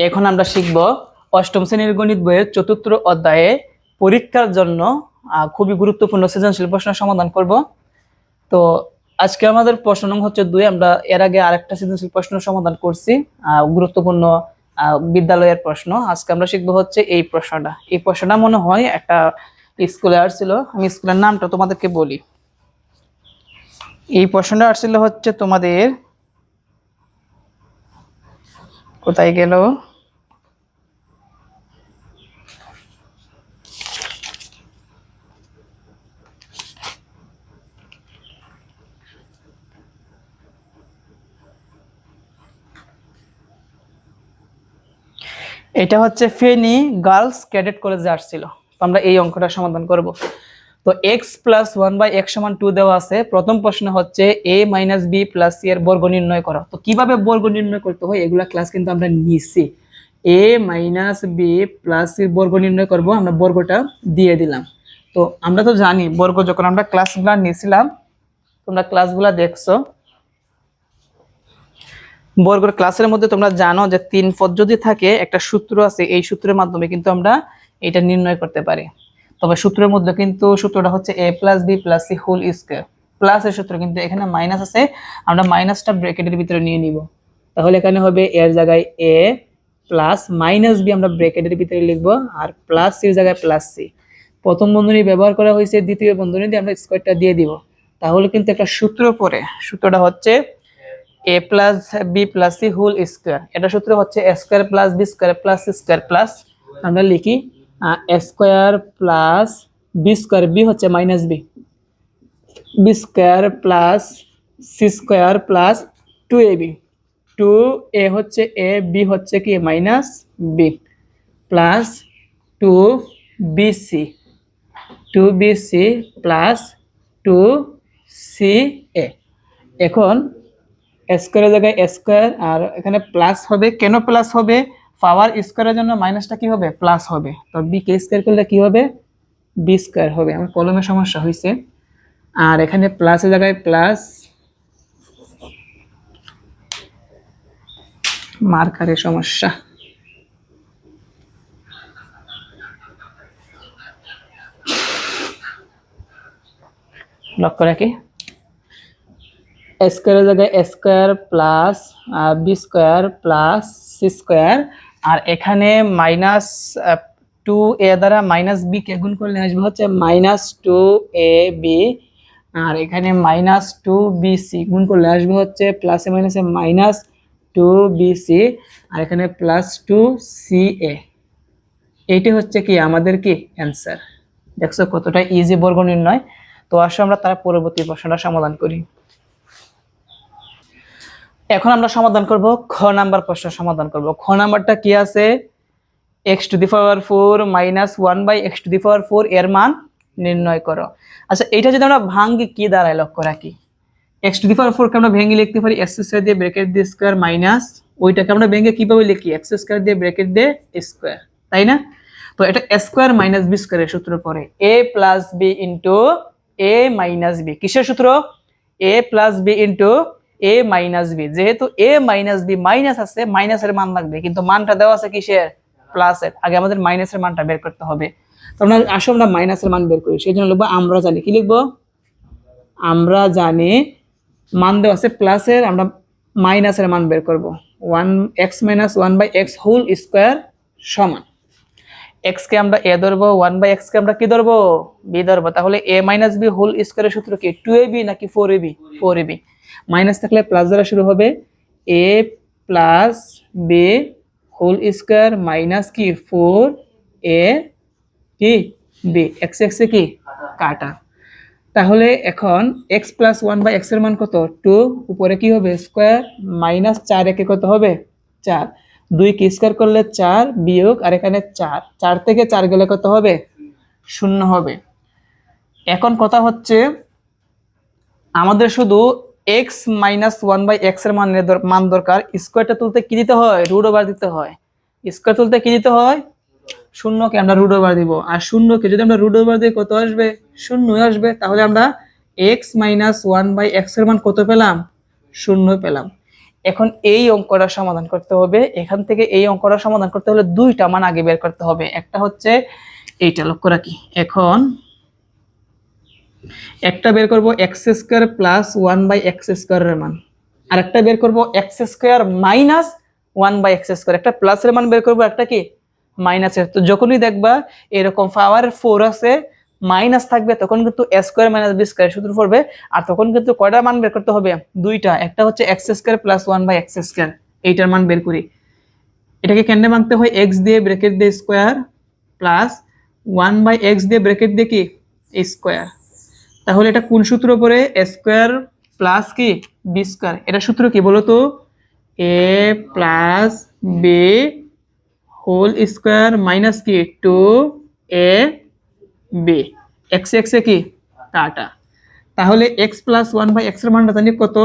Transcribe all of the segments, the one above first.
এখন আমরা শিখব অষ্টম শ্রেণীর গণিত বইয়ের চতুর্থ অধ্যায়ে পরীক্ষার জন্য খুবই গুরুত্বপূর্ণ সৃজনশীল প্রশ্ন সমাধান করব। তো আজকে আমাদের প্রশ্ন নং হচ্ছে 2। আমরা এর আগে আরেকটা সৃজনশীল প্রশ্ন সমাধান করছি, গুরুত্বপূর্ণ বিদ্যালয়ের প্রশ্ন। আজকে আমরা শিখব হচ্ছে এই প্রশ্নটা। এই প্রশ্নটা মনে হয় একটা স্কুলে আসছিল, আমি স্কুলের নামটা তোমাদেরকে বলি। এই প্রশ্নটা আসছিল হচ্ছে তোমাদের, কোথায় গেল, এটা হচ্ছে ফেনী গার্লস ক্যাডেট কলেজে আসছিল। তো আমরা এই অঙ্কটা সমাধান করব। তো x প্লাস 1/x সমান 2 দেওয়া আছে। প্রথম প্রশ্ন হচ্ছে a minus b plus c এর বর্গ নির্ণয় করো। তো কিভাবে বর্গ নির্ণয় করতে হয় এগুলা ক্লাস কিন্তু আমরা নিছি। a minus b plus c এর বর্গ নির্ণয় করব, আমরা বর্গটা দিয়ে দিলাম। তো আমরা তো জানি বর্গ যখন আমরা ক্লাসগুলা নিয়েছিলাম, তোমরা ক্লাসগুলা দেখছো, বর্গের ক্লাসের মধ্যে তোমরা জানো যে 3 পদ যদি থাকে একটা সূত্র আছে, এই সূত্রের মাধ্যমে কিন্তু আমরা এটা নির্ণয় করতে পারি। তবে সূত্রের মধ্যে কিন্তু সূত্রটা হচ্ছে a plus b plus c whole square. প্লাসের সূত্র কিন্তু এখানে মাইনাস আছে, আমরা মাইনাসটা ব্র্যাকেটের ভিতরে নিয়ে নিব। তাহলে এখানে হবে এর জায়গায় a প্লাস মাইনাস b আমরা ব্র্যাকেটের ভিতরে লিখব, আর প্লাস c এর জায়গায় প্লাস c। প্রথম বন্ধনী ব্যবহার করা হয়েছে, দ্বিতীয় বন্ধনী দিয়ে আমরা স্কয়ারটা দিয়ে দিব। তাহলে কিন্তু একটা সূত্র পড়ে, সূত্রটা হচ্ছে a plus B plus C whole square. এটা সূত্র হচ্ছে a square plus B square plus C square plus আমরা লিখি a square plus B square, B হচ্ছে minus B, B square plus C square plus 2ab। 2a হচ্ছে a, b হচ্ছে কি minus B, plus 2bc, 2bc plus 2ca। এখন স্কয়ারের জায়গায় square, আর এখানে প্লাস হবে। কেন প্লাস হবে? পাওয়ার স্কয়ারের জন্য মাইনাসটা কি হবে? প্লাস হবে। তো বি কে স্কয়ার করলে কি হবে? বি স্কয়ার হবে। আমার কলমের সমস্যা হয়েছে। আর এখানে প্লাসের জায়গায় প্লাস, মার্কারের সমস্যা। লক্ষ্য রাখি, স্কয়ারের জায়গায় square plus B square plus C square, আর এখানে মাইনাস 2a দ্বারা মাইনাস বি কে গুণ করলে আসবে হচ্ছে মাইনাস 2ab, আর এখানে মাইনাস 2bc গুণ করলে আসবে হচ্ছে প্লাসে মাইনাসে মাইনাস 2bc, আর এখানে প্লাস 2ca। এইটি হচ্ছে কি আমাদের কি অ্যান্সার। দেখছো কতটা ইজি বর্গ নির্ণয়। তো আসো আমরা তার পরবর্তী প্রশ্নটা সমাধান করি। এখন আমরা সমাধান করব খ নাম্বার প্রশ্ন সমাধান করব। খ নাম্বারটা কি আছে? x to the power 4 minus 1/x to the power 4 এর মান নির্ণয় করো। আচ্ছা, এটা যদি আমরা ভাঙি কি দাঁড়ায় লক্ষ্য রাখি। x টু দি পাওয়ার 4 কে আমরা ভেঙে লিখতে পারি x স্কয়ার দিয়ে ব্র্যাকেট দিয়ে স্কয়ার মাইনাস, ওইটাকে আমরা ভেঙে কিভাবে লিখি? x স্কয়ার দিয়ে ব্র্যাকেট দিয়ে স্কয়ার, তাই না? তো এটা স্কয়ার মাইনাস বি স্কয়ারের সূত্র পড়ে a plus b into a minus b। কিসের সূত্র? a plus b into a minus b। যেহেতু a মাইনাস b মাইনাস আছে, মাইনাসের মান লাগবে, কিন্তু মানটা দেওয়া আছে কিসের? প্লাসের। আগে আমাদের মাইনাসের মানটা বের করতে হবে। তো আমরা আসো আমরা মাইনাসের মান বের করি। সেই জন্য লিখবো আমরা জানি, কি লিখবো? আমরা জানি মান দেওয়া আছে প্লাসের, আমরা মাইনাসের মান বের করব। 1x minus 1/x whole square সমান, x কে আমরা a ধরবো, 1/x কে আমরা কি ধরবো? b ধরবো। তাহলে a মাইনাস b হোল স্কয়ারের সূত্র কি? 2ab নাকি 4ab? 4ab। মাইনাস থাকলে প্লাস দ্বারা শুরু হবে, a plus b whole square minus কি 4a কি b, x x এ কি কাটা। তাহলে এখন x প্লাস 1/x এর মান কত? 2, উপরে কি হবে? স্কয়ার, মাইনাস 4 একে কত হবে? 4। 2 কে স্কয়ার করলে 4 বিয়োগ, আর এখানে 4, 4 থেকে 4 গেলে কত হবে? 0 হবে। এখন কথা হচ্ছে আমাদের শুধু x মাইনাস 1/x এর মান দরকার। স্কয়ারটা তুলতে কি দিতে হয়? রুট ওভার দিতে হয়। স্কয়ার তুলতে কি দিতে হয়? 0 কে আমরা রুট ওভার দিব, আর 0 কে যদি আমরা রুট ওভার দিই কত আসবে? 0 আসবে। তাহলে আমরা x মাইনাস 1/x এর মান কত পেলাম? 0 পেলাম। এখন এই অঙ্কটা সমাধান করতে হবে, এখান থেকে এই অঙ্কটা সমাধান করতে হলে দুইটা মান আগে বের করতে হবে। একটা হচ্ছে এইটা, লক্ষ্য রাখি। এখন একটা বের করব এক্স স্কোয়ার প্লাস 1/x² এর মান, আর একটা বের করব এক্স স্কোয়ার মাইনাস 1/x²। একটা প্লাসের মান বের করব, একটা কি মাইনাসের। তো যখনই দেখবা এরকম পাওয়ার 4 আছে মাইনাস থাকবে, তখন কিন্তু a² - b² সূত্র পড়বে। আর তখন কিন্তু কয়টা মান বের করতে হবে? দুইটা। একটা হচ্ছে x² প্লাস 1/x², এইটার মান বের করি। এটাকে কেন ভাঙতে হয়? x দিয়ে ব্র্যাকেট দিয়ে স্কোয়ার প্লাস 1/x দিয়ে ব্র্যাকেট দিয়ে কি স্কোয়ার। তাহলে এটা কোন সূত্র পড়ে? a² প্লাস কি b²। এটা সূত্র কি বলো তো? a plus b whole square minus কি 2ab। x এ কি কাটা। তাহলে x প্লাস 1/x এর মানটা জানি কত?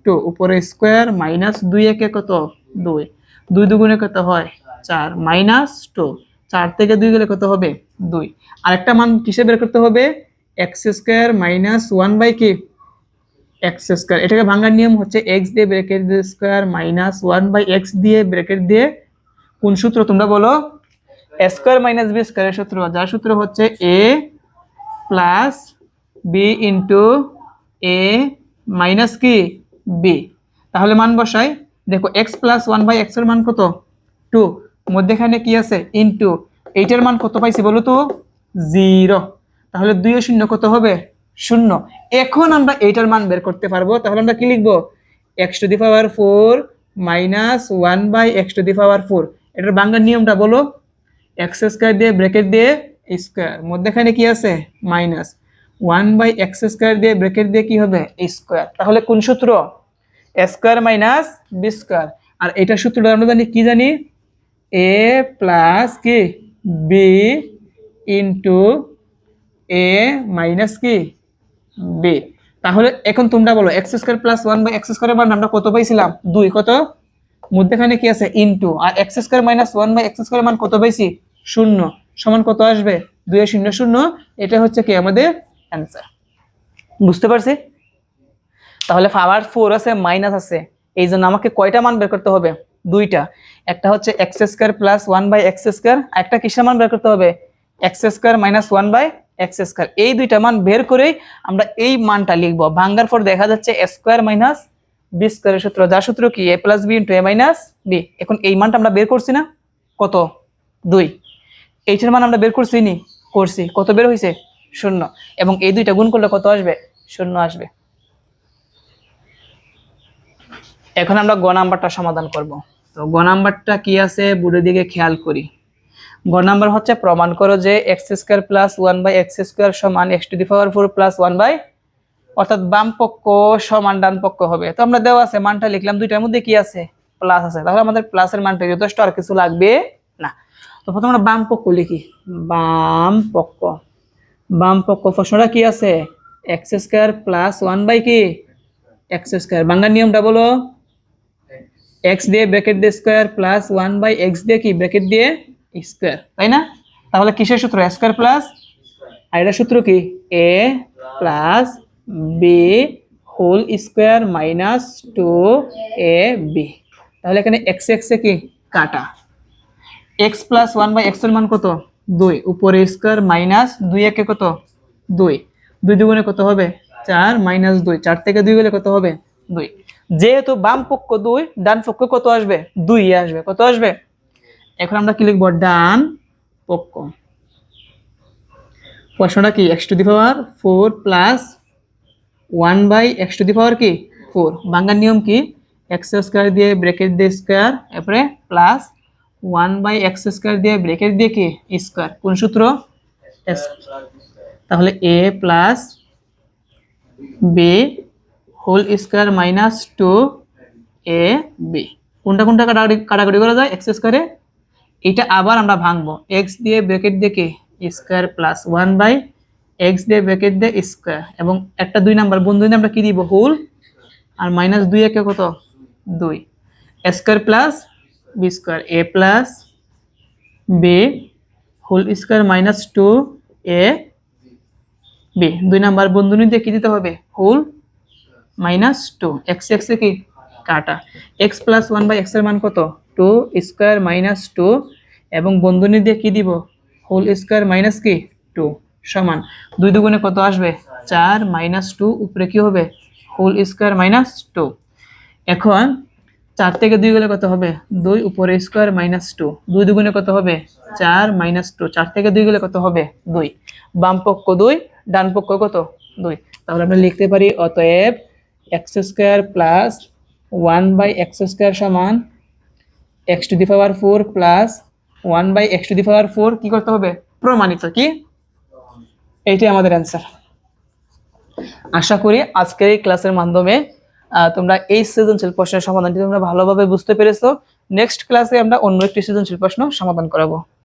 2। উপরে স্কোয়ার মাইনাস 2 একে কত? 2। 2 দুগুণে কত হয়? 4 মাইনাস 2। 4 থেকে 2 গেলে কত হবে? 2। আরেকটা মান কিসে বের করতে হবে? x² minus 1/x²। এটাকে ভাঙার নিয়ম হচ্ছে x দিয়ে ব্র্যাকেট দিয়ে স্কোয়ার মাইনাস 1/x দিয়ে ব্র্যাকেট দিয়ে কোন সূত্র তোমরা বলো? a² - b² এর সূত্র, যার সূত্র হচ্ছে a plus b into a minus কি b। তাহলে মান বসাই। দেখো x প্লাস 1/x এর মান কত? 2। মধ্যেখানে কি আছে? ইন্টু। এইটার মান কত পাইছি বলো তো? 0। তাহলে 2 ও 0 কত হবে? 0। এখন আমরা এইটার মান বের করতে পারবো। তাহলে আমরা কি লিখবো? x⁴ minus 1/x⁴। এটার ভাঙার নিয়মটা বলো। x² দিয়ে ব্র্যাকেট দিয়ে স্কোয়ার, মধ্যেখানে কি আছে? মাইনাস 1/x² দিয়ে ব্র্যাকেট দিয়ে কি হবে? স্কোয়ার। তাহলে কোন সূত্র? a² minus b²। আর এটা সূত্রটা আমরা জানি কি? জানি a প্লাস কি b ইন্টু a মাইনাস কি b। তাহলে এখন তোমরা বলো x² প্লাস 1/x² এর মান আমরা কত পাইছিলাম? 2। কত? মধ্যেখানে কি আছে? ইন্টু। আর x² মাইনাস 1/x² এর মান কত পাইছি? 0। সমান কত আসবে? 2 0 0। এটা হচ্ছে কি আমাদের অ্যান্সার। বুঝতে পারছি? তাহলে পাওয়ার 4 আছে মাইনাস আছে, এই জন্য আমাকে কয়টা মান বের করতে হবে? দুইটা। একটা হচ্ছে x² প্লাস 1/x², আর একটা কিসের মান বের করতে হবে? x² minus 1/x²। এই দুইটা মান বের করেই আমরা এই মানটা লিখবো। ভাঙার পর দেখা যাচ্ছে a² মাইনাস b² এর সূত্র, যার সূত্র কি a plus b into a minus b। এখন এই মানটা আমরা বের করছি না? কত? 2। এইটার মান আমরা বের করছি নি? করছি। কত বের হয়েছে? 0। এবং এই দুইটা গুণ করলে কত আসবে? 0 আসবে। এখন আমরা গ নাম্বারটা সমাধান করব। তো গ নাম্বারটা কি আছে বোর্ডের দিকে খেয়াল করি। গ নাম্বার হচ্ছে প্রমাণ করো যে x² প্লাস 1/x² সমান x⁴ প্লাস 1/, অর্থাৎ বাম পক্ষ সমান ডান পক্ষ হবে। তো আমরা দেওয়া আছে মানটা লিখলাম, দুইটার মধ্যে কি আছে? প্লাস আছে। তাহলে আমাদের প্লাসের মানটা যথেষ্ট, আর কিছু লাগবে না। তো প্রথমে আমরা বাম পক্ষ লিখি। বাম পক্ষ। বাম পক্ষ প্রশ্নটা কি আছে? x² প্লাস 1/ কি x²। বাংলার নিয়মটা বলো। x দিয়ে ব্র্যাকেট দিয়ে স্কোয়ার প্লাস 1/x দিয়ে কি ব্র্যাকেট দিয়ে স্কোয়ার, তাই না? তাহলে কিসের সূত্র? a² প্লাস, আর এটা সূত্র কি? a plus b whole square minus 2ab। তাহলে এখানে x এ কি কাটা। x প্লাস 1/x এর মান কত? 2। উপরে স্কোয়ার মাইনাস 2 একে কত? 2। 2 দুগুণে কত হবে? 4 মাইনাস 2। 4 থেকে 2 গেলে কত হবে? 2। যেহেতু বাম পক্ষ 2, ডান পক্ষ কত আসবে? 2 আসবে। কত আসবে? এখন আমরা কি লিখব? ডান পক্ষ। প্রশ্নটা কি? x⁴ প্লাস 1/x⁴ কি 4। ভাঙার নিয়ম কি? x² দিয়ে ব্র্যাকেট দিয়ে স্কোয়ার, এরপরে প্লাস 1/x² দিয়ে ব্র্যাকেট দিয়ে কি স্কোয়ার। কোন সূত্র? তাহলে a plus b whole square minus 2ab। কোনটা কোনটা কাটাকাটি করা যায়? x²। এটা আবার আমরা ভাঙবো। x দিয়ে ব্র্যাকেট দিয়ে কি স্কোয়ার প্লাস 1/x দিয়ে ব্র্যাকেট দিয়ে স্কোয়ার, এবং একটা 2 নাম্বার বন্ধু আমরা কি দিব? হোল। আর মাইনাস 2 একে কত? 2। a² plus b²। a plus b whole square minus 2ab। 2 number বন্ধনী দিয়ে কি দিতে হবে? Whole minus 2। x এ কি কাটা। X plus one by x এর মান কত? 2 স্কোয়ার মাইনাস 2 এবং বন্ধনী দিয়ে কি দিব? হোল স্কোয়ার মাইনাস কি 2 সমান 2 দুগুণে কত আসবে? 4 মাইনাস 2 উপরে কি হবে? Whole square minus 2। এখন 4 থেকে 2 গেলে কত হবে? 2 উপরে স্কোয়ার মাইনাস 2। 2 দুগুণে কত হবে? 4 মাইনাস 2। 4 থেকে 2 গেলে কত হবে? 2। বাম পক্ষ 2, ডান পক্ষ কত? 2। তাহলে আমরা লিখতে পারি অতএব x square plus 1 by x square সমান x to the power 4 plus 1 by x to the power 4 কি করতে হবে? প্রমাণিত। কি? এইটাই আমাদের অ্যান্সার। আশা করি আজকের এই ক্লাসের মাধ্যমে তোমরা এই সৃজনশীল প্রশ্নের সমাধানটি তোমরা ভালোভাবে বুঝতে পেরেছো। নেক্সট ক্লাসে আমরা অন্য একটি সৃজনশীল প্রশ্ন সমাধান করাবো।